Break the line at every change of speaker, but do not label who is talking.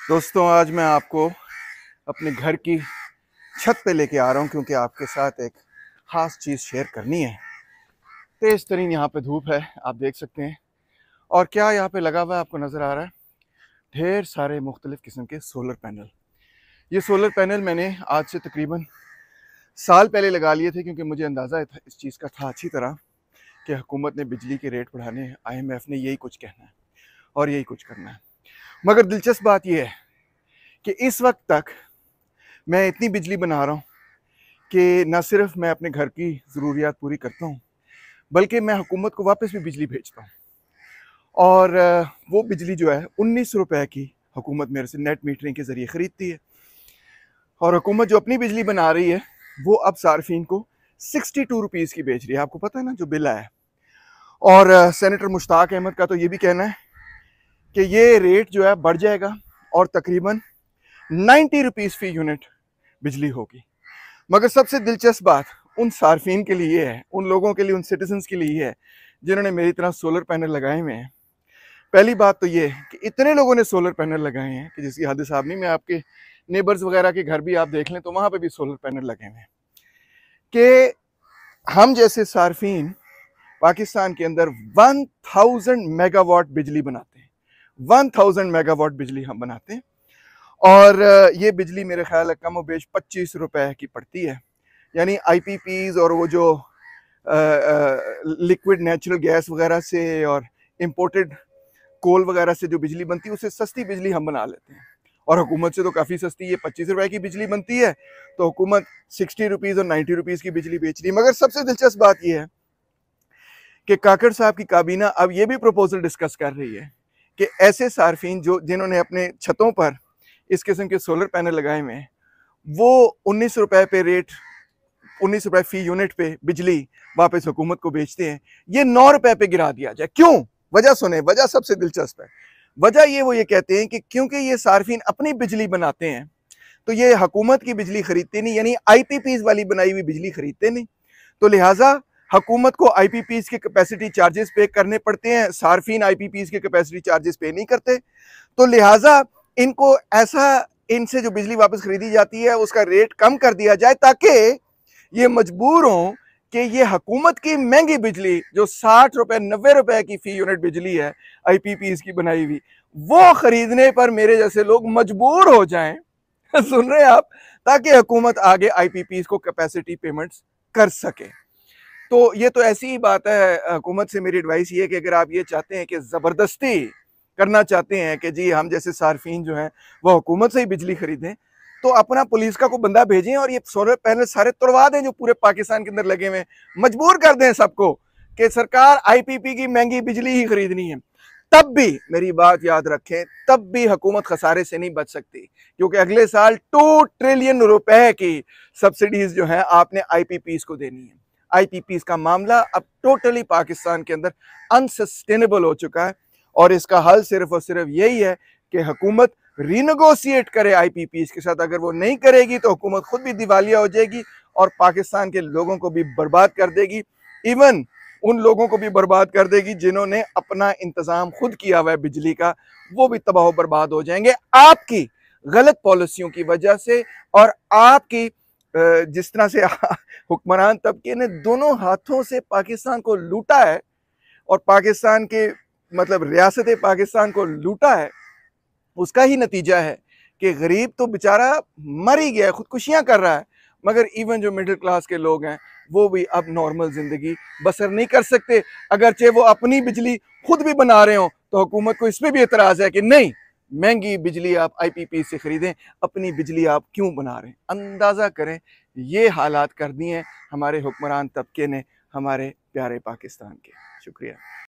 दोस्तों, आज मैं आपको अपने घर की छत पे लेके आ रहा हूँ क्योंकि आपके साथ एक ख़ास चीज़ शेयर करनी है। तेज़ तरीन यहाँ पे धूप है, आप देख सकते हैं। और क्या यहाँ पे लगा हुआ है आपको नज़र आ रहा है? ढेर सारे मुख्तलिफ़ किस्म के सोलर पैनल। ये सोलर पैनल मैंने आज से तकरीबन साल पहले लगा लिए थे क्योंकि मुझे अंदाज़ा इस चीज़ का था अच्छी तरह कि हुकूमत ने बिजली के रेट बढ़ाने हैं, IMF ने यही कुछ कहना है और यही कुछ करना है। मगर दिलचस्प बात यह है कि इस वक्त तक मैं इतनी बिजली बना रहा हूँ कि न सिर्फ मैं अपने घर की ज़रूरियात पूरी करता हूँ, बल्कि मैं हुकूमत को वापस भी बिजली भेजता हूँ। और वो बिजली जो है 19 रुपए की हुकूमत मेरे से नेट मीटरिंग के ज़रिए ख़रीदती है। और हुकूमत जो अपनी बिजली बना रही है वो अब सार्फिन को 62 रुपीज़ की बेच रही है। आपको पता है ना, जो बिल आया है। और सेनेटर मुश्ताक अहमद का तो ये भी कहना है कि ये रेट जो है बढ़ जाएगा और तकरीबन 90 रुपीज़ फ़ी यूनिट बिजली होगी। मगर सबसे दिलचस्प बात उन सार्फिन के लिए है, उन लोगों के लिए, उन सिटीजन्स के लिए है जिन्होंने मेरी तरह सोलर पैनल लगाए हुए हैं। पहली बात तो ये कि इतने लोगों ने सोलर पैनल लगाए हैं कि जिसकी हद हिसाब नहीं। मैं आपके नेबर्स वगैरह के घर भी आप देख लें तो वहाँ पे भी सोलर पैनल लगे हुए हैं। कि हम जैसे सार्फिन पाकिस्तान के अंदर 1000 मेगावाट बिजली बनाते हैं। 1000 मेगावाट बिजली हम बनाते हैं और ये बिजली मेरे ख्याल है कम बेश 25 रुपए की पड़ती है। यानी IPPs और वो जो लिक्विड नेचुरल गैस वगैरह से और इम्पोर्टेड कोल वगैरह से जो बिजली बनती है उससे सस्ती बिजली हम बना लेते हैं। और हुकूमत से तो काफ़ी सस्ती, ये 25 रुपए की बिजली बनती है तो हुकूमत 60 रुपीज़ और 90 रुपीज़ की बिजली बेच रही है। मगर सबसे दिलचस्प बात यह है कि काकड़ साहब की काबीना अब ये भी प्रपोजल डिस्कस कर रही है कि ऐसे सार्फिन जिन्होंने अपने छतों पर इस किस्म के सोलर पैनल लगाए हुए हैं, वो 19 रुपए पे रेट, 19 रुपए फ़ी यूनिट पे बिजली वापस हुकूमत को बेचते हैं। ये 9 रुपए पे गिरा दिया जाए। क्यों? वजह सुने, वजह सबसे दिलचस्प है। वजह वो ये कहते हैं कि क्योंकि ये सार्फिन अपनी बिजली बनाते हैं तो ये हुकूमत की बिजली खरीदते नहीं, यानी IPPs वाली बनाई हुई बिजली खरीदते नहीं। तो लिहाजा हुकूमत को IPPs के कैपेसिटी चार्जेस पे करने पड़ते हैं, सार्फिन IPPs के कैपेसिटी चार्जेस पे नहीं करते। तो लिहाजा इनको ऐसा, इनसे जो बिजली वापस खरीदी जाती है उसका रेट कम कर दिया जाए ताकि ये मजबूर हों कि ये हुकूमत की महंगी बिजली जो 60 रुपए 90 रुपए की फ़ी यूनिट बिजली है IPPs की बनाई हुई, वो खरीदने पर मेरे जैसे लोग मजबूर हो जाएं सुन रहे हैं आप, ताकि हुकूमत आगे IPPs को कैपेसिटी पेमेंट्स कर सके। तो ये तो ऐसी ही बात है। हुकूमत से मेरी एडवाइस ये है कि अगर आप ये चाहते हैं कि ज़बरदस्ती करना चाहते हैं कि जी हम जैसे सार्फिन जो हैं वो हुकूमत से ही बिजली खरीदें, तो अपना पुलिस का को बंदा भेजें और ये सोलर पैनल सारे तोड़वा दें जो पूरे पाकिस्तान के अंदर लगे हुए हैं। मजबूर कर दें सबको कि सरकार IPP की महंगी बिजली ही खरीदनी है। तब भी मेरी बात याद रखें, तब भी हुकूमत खसारे से नहीं बच सकती क्योंकि अगले साल 2 ट्रिलियन रुपए की सब्सिडीज जो है आपने IPPs को देनी है। IPPs का मामला अब टोटली पाकिस्तान के अंदर अनसस्टेनेबल हो चुका है और इसका हल सिर्फ और सिर्फ यही है कि हुकूमत रीनेगोशिएट करे IPPs के साथ। अगर वो नहीं करेगी तो हुकूमत खुद भी दिवालिया हो जाएगी और पाकिस्तान के लोगों को भी बर्बाद कर देगी। इवन उन लोगों को भी बर्बाद कर देगी जिन्होंने अपना इंतजाम खुद किया हुआ है बिजली का, वो भी तबाह बर्बाद हो जाएंगे आपकी गलत पॉलिसियों की वजह से। और आपकी जिस तरह से हुक्मरान तबके ने दोनों हाथों से पाकिस्तान को लूटा है और पाकिस्तान के मतलब रियासत पाकिस्तान को लूटा है, उसका ही नतीजा है कि गरीब तो बेचारा मर ही गया है, खुदकुशियां कर रहा है। मगर इवन जो मिडिल क्लास के लोग हैं वो भी अब नॉर्मल जिंदगी बसर नहीं कर सकते। अगरचे वो अपनी बिजली खुद भी बना रहे हो तो हुकूमत को इस पर भी एतराज है कि नहीं, महंगी बिजली आप IPP से खरीदें, अपनी बिजली आप क्यों बना रहे हैं। अंदाजा करें ये हालात कर दिए हमारे हुक्मरान तबके ने हमारे प्यारे पाकिस्तान के। शुक्रिया।